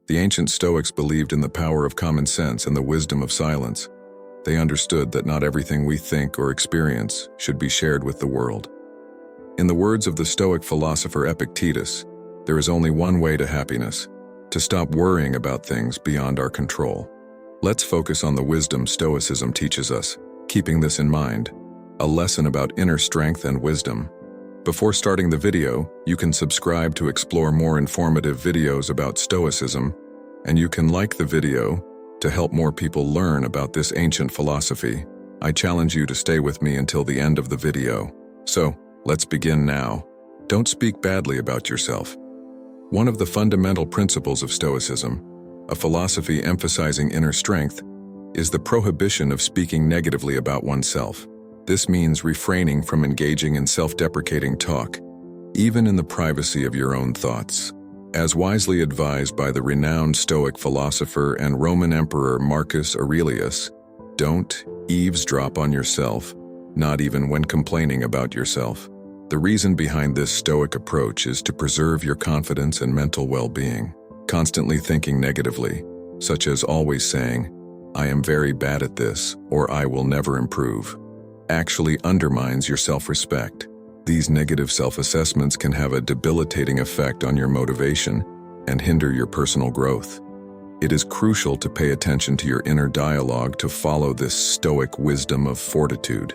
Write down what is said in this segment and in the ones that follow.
The ancient Stoics believed in the power of common sense and the wisdom of silence. They understood that not everything we think or experience should be shared with the world. In the words of the Stoic philosopher Epictetus, there is only one way to happiness: to stop worrying about things beyond our control. Let's focus on the wisdom Stoicism teaches us, keeping this in mind, a lesson about inner strength and wisdom. Before starting the video, you can subscribe to explore more informative videos about Stoicism, and you can like the video to help more people learn about this ancient philosophy. I challenge you to stay with me until the end of the video. So, let's begin now. Don't speak badly about yourself. One of the fundamental principles of Stoicism, a philosophy emphasizing inner strength, is the prohibition of speaking negatively about oneself. This means refraining from engaging in self-deprecating talk, even in the privacy of your own thoughts. As wisely advised by the renowned Stoic philosopher and Roman Emperor Marcus Aurelius, don't eavesdrop on yourself, not even when complaining about yourself. The reason behind this Stoic approach is to preserve your confidence and mental well-being. Constantly thinking negatively, such as always saying, "I am very bad at this," or "I will never improve," actually undermines your self-respect. These negative self-assessments can have a debilitating effect on your motivation and hinder your personal growth. It is crucial to pay attention to your inner dialogue to follow this Stoic wisdom of fortitude.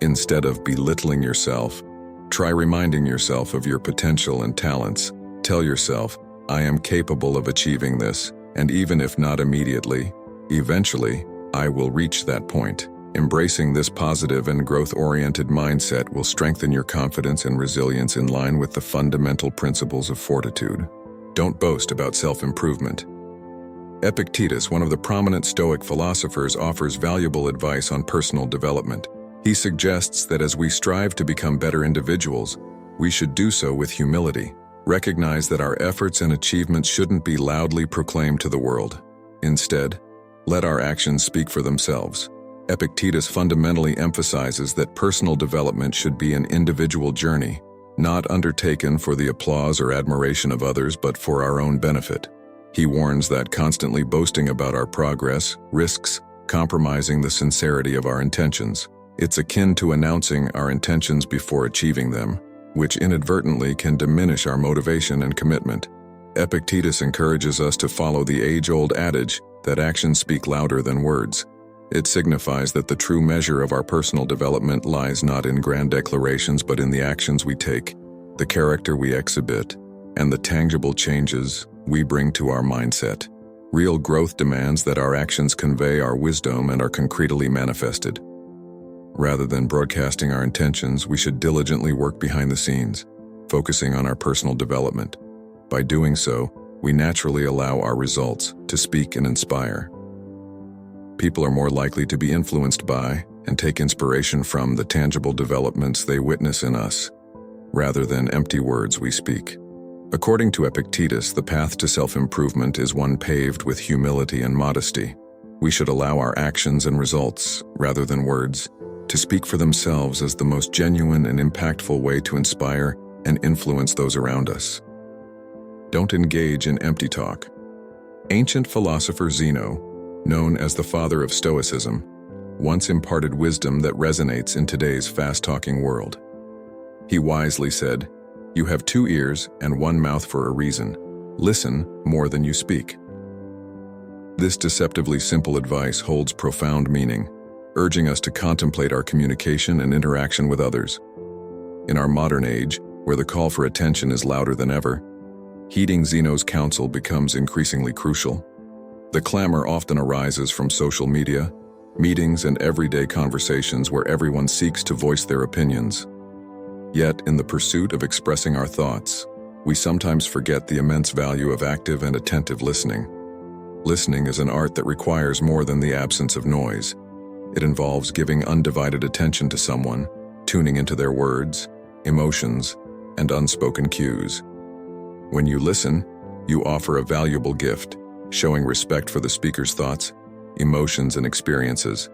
Instead of belittling yourself, try reminding yourself of your potential and talents. Tell yourself, "I am capable of achieving this, and even if not immediately, eventually, I will reach that point." Embracing this positive and growth-oriented mindset will strengthen your confidence and resilience in line with the fundamental principles of fortitude. Don't boast about self-improvement. Epictetus, one of the prominent Stoic philosophers, offers valuable advice on personal development. He suggests that as we strive to become better individuals, we should do so with humility. Recognize that our efforts and achievements shouldn't be loudly proclaimed to the world. Instead, let our actions speak for themselves. Epictetus fundamentally emphasizes that personal development should be an individual journey, not undertaken for the applause or admiration of others, but for our own benefit. He warns that constantly boasting about our progress risks compromising the sincerity of our intentions. It's akin to announcing our intentions before achieving them, which inadvertently can diminish our motivation and commitment. Epictetus encourages us to follow the age-old adage that actions speak louder than words. It signifies that the true measure of our personal development lies not in grand declarations but in the actions we take, the character we exhibit, and the tangible changes we bring to our mindset. Real growth demands that our actions convey our wisdom and are concretely manifested. Rather than broadcasting our intentions, we should diligently work behind the scenes, focusing on our personal development. By doing so, we naturally allow our results to speak and inspire. People are more likely to be influenced by and take inspiration from the tangible developments they witness in us, rather than empty words we speak. According to Epictetus, the path to self-improvement is one paved with humility and modesty. We should allow our actions and results, rather than words, to speak for themselves as the most genuine and impactful way to inspire and influence those around us. Don't engage in empty talk. Ancient philosopher Zeno, known as the father of Stoicism, once imparted wisdom that resonates in today's fast-talking world. He wisely said, "You have 2 ears and 1 mouth for a reason. Listen more than you speak." This deceptively simple advice holds profound meaning, urging us to contemplate our communication and interaction with others. In our modern age, where the call for attention is louder than ever, heeding Zeno's counsel becomes increasingly crucial. The clamor often arises from social media, meetings, and everyday conversations where everyone seeks to voice their opinions. Yet, in the pursuit of expressing our thoughts, we sometimes forget the immense value of active and attentive listening. Listening is an art that requires more than the absence of noise. It involves giving undivided attention to someone, tuning into their words, emotions, and unspoken cues. When you listen, you offer a valuable gift, showing respect for the speaker's thoughts, emotions, and experiences.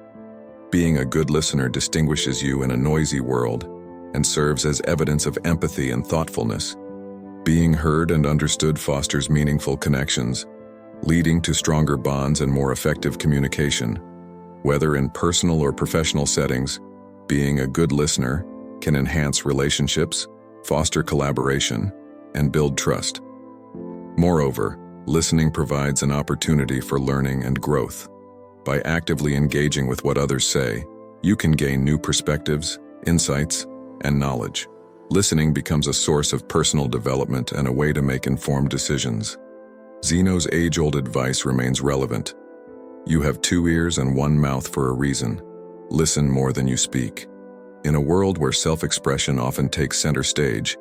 Being a good listener distinguishes you in a noisy world and serves as evidence of empathy and thoughtfulness. Being heard and understood fosters meaningful connections, leading to stronger bonds and more effective communication. Whether in personal or professional settings, being a good listener can enhance relationships, foster collaboration, and build trust. Moreover, listening provides an opportunity for learning and growth. By actively engaging with what others say, you can gain new perspectives, insights, and knowledge. Listening becomes a source of personal development and a way to make informed decisions. Zeno's age-old advice remains relevant. You have 2 ears and 1 mouth for a reason. Listen more than you speak. In a world where self-expression often takes center stage,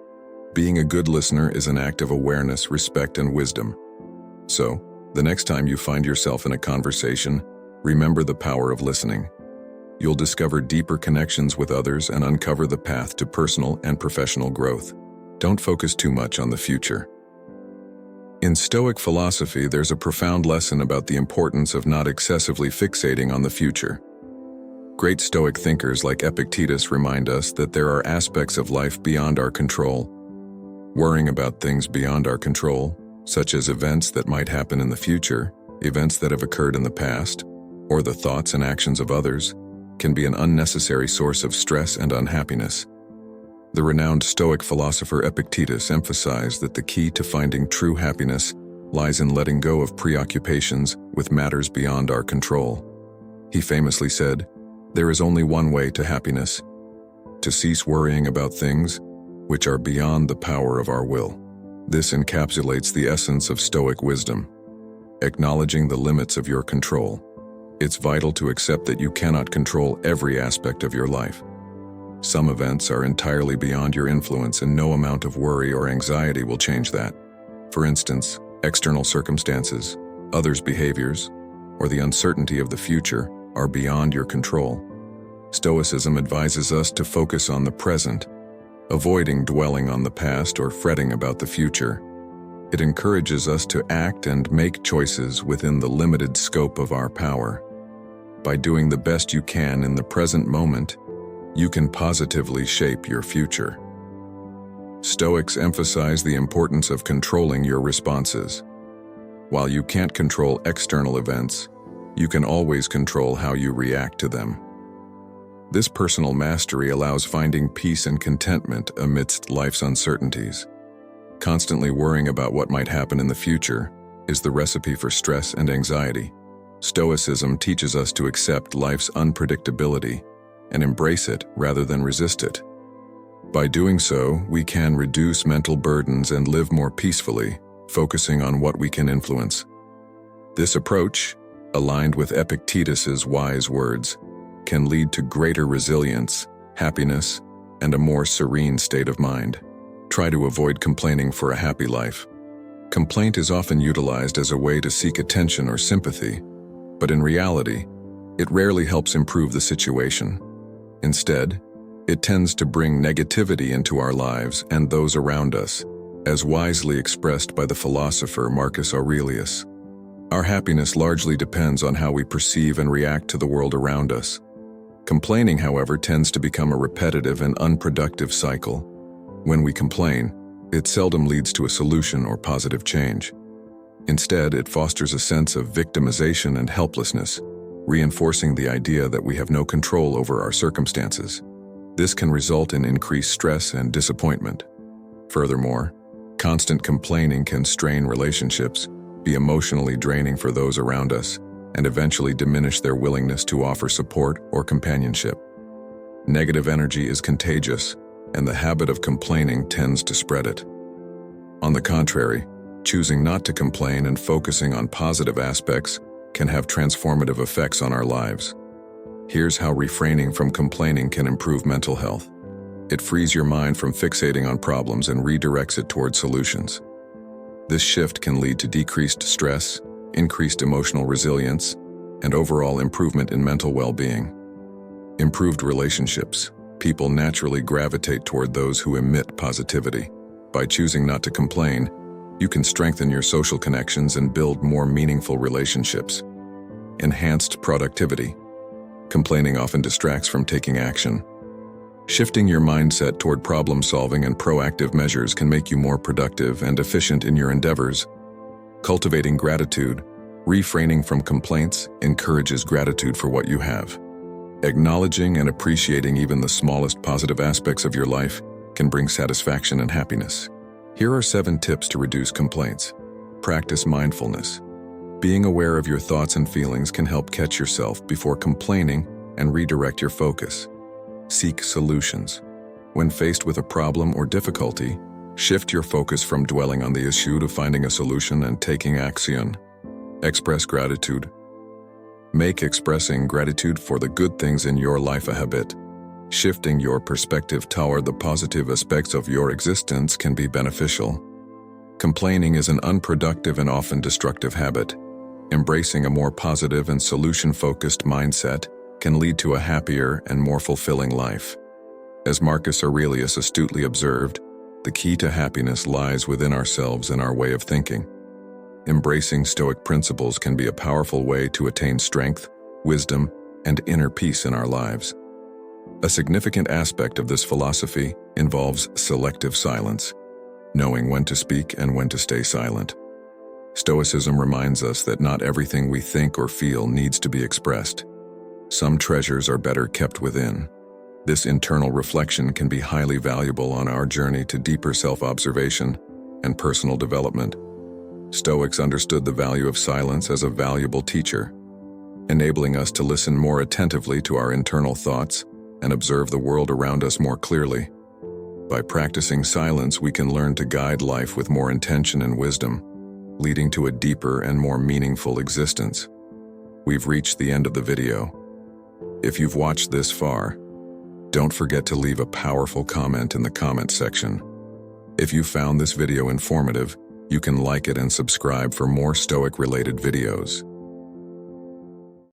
being a good listener is an act of awareness, respect, and wisdom. So, the next time you find yourself in a conversation, remember the power of listening. You'll discover deeper connections with others and uncover the path to personal and professional growth. Don't focus too much on the future. In Stoic philosophy, there's a profound lesson about the importance of not excessively fixating on the future. Great Stoic thinkers like Epictetus remind us that there are aspects of life beyond our control. Worrying about things beyond our control, such as events that might happen in the future, events that have occurred in the past, or the thoughts and actions of others, can be an unnecessary source of stress and unhappiness. The renowned Stoic philosopher Epictetus emphasized that the key to finding true happiness lies in letting go of preoccupations with matters beyond our control. He famously said, "There is only one way to happiness: to cease worrying about things which are beyond the power of our will." This encapsulates the essence of Stoic wisdom, acknowledging the limits of your control. It's vital to accept that you cannot control every aspect of your life. Some events are entirely beyond your influence, and no amount of worry or anxiety will change that. For instance, external circumstances, others' behaviors, or the uncertainty of the future are beyond your control. Stoicism advises us to focus on the present, avoiding dwelling on the past or fretting about the future. It encourages us to act and make choices within the limited scope of our power. By doing the best you can in the present moment, you can positively shape your future. Stoics emphasize the importance of controlling your responses. While you can't control external events, you can always control how you react to them. This personal mastery allows finding peace and contentment amidst life's uncertainties. Constantly worrying about what might happen in the future is the recipe for stress and anxiety. Stoicism teaches us to accept life's unpredictability and embrace it rather than resist it. By doing so, we can reduce mental burdens and live more peacefully, focusing on what we can influence. This approach, aligned with Epictetus's wise words, can lead to greater resilience, happiness, and a more serene state of mind. Try to avoid complaining for a happy life. Complaint is often utilized as a way to seek attention or sympathy, but in reality, it rarely helps improve the situation. Instead, it tends to bring negativity into our lives and those around us, as wisely expressed by the philosopher Marcus Aurelius. Our happiness largely depends on how we perceive and react to the world around us. Complaining, however, tends to become a repetitive and unproductive cycle. When we complain, it seldom leads to a solution or positive change. Instead, it fosters a sense of victimization and helplessness, reinforcing the idea that we have no control over our circumstances. This can result in increased stress and disappointment. Furthermore, constant complaining can strain relationships, be emotionally draining for those around us, and eventually diminish their willingness to offer support or companionship. Negative energy is contagious, and the habit of complaining tends to spread it. On the contrary, choosing not to complain and focusing on positive aspects can have transformative effects on our lives. Here's how refraining from complaining can improve mental health. It frees your mind from fixating on problems and redirects it toward solutions. This shift can lead to decreased stress, increased emotional resilience, and overall improvement in mental well-being. Improved relationships. People naturally gravitate toward those who emit positivity. By choosing not to complain, you can strengthen your social connections and build more meaningful relationships. Enhanced productivity. Complaining often distracts from taking action. Shifting your mindset toward problem-solving and proactive measures can make you more productive and efficient in your endeavors. Cultivating gratitude. Refraining from complaints encourages gratitude for what you have. Acknowledging and appreciating even the smallest positive aspects of your life can bring satisfaction and happiness. Here are 7 tips to reduce complaints. Practice mindfulness. Being aware of your thoughts and feelings can help catch yourself before complaining and redirect your focus. Seek solutions. When faced with a problem or difficulty, shift your focus from dwelling on the issue to finding a solution and taking action. Express gratitude. Make expressing gratitude for the good things in your life a habit. Shifting your perspective toward the positive aspects of your existence can be beneficial. Complaining is an unproductive and often destructive habit. Embracing a more positive and solution-focused mindset can lead to a happier and more fulfilling life. As Marcus Aurelius astutely observed, the key to happiness lies within ourselves and our way of thinking. Embracing Stoic principles can be a powerful way to attain strength, wisdom, and inner peace in our lives. A significant aspect of this philosophy involves selective silence, knowing when to speak and when to stay silent. Stoicism reminds us that not everything we think or feel needs to be expressed. Some treasures are better kept within. This internal reflection can be highly valuable on our journey to deeper self-observation and personal development. Stoics understood the value of silence as a valuable teacher, enabling us to listen more attentively to our internal thoughts and observe the world around us more clearly. By practicing silence, we can learn to guide life with more intention and wisdom, leading to a deeper and more meaningful existence. We've reached the end of the video. If you've watched this far, don't forget to leave a powerful comment in the comment section. If you found this video informative, you can like it and subscribe for more Stoic-related videos.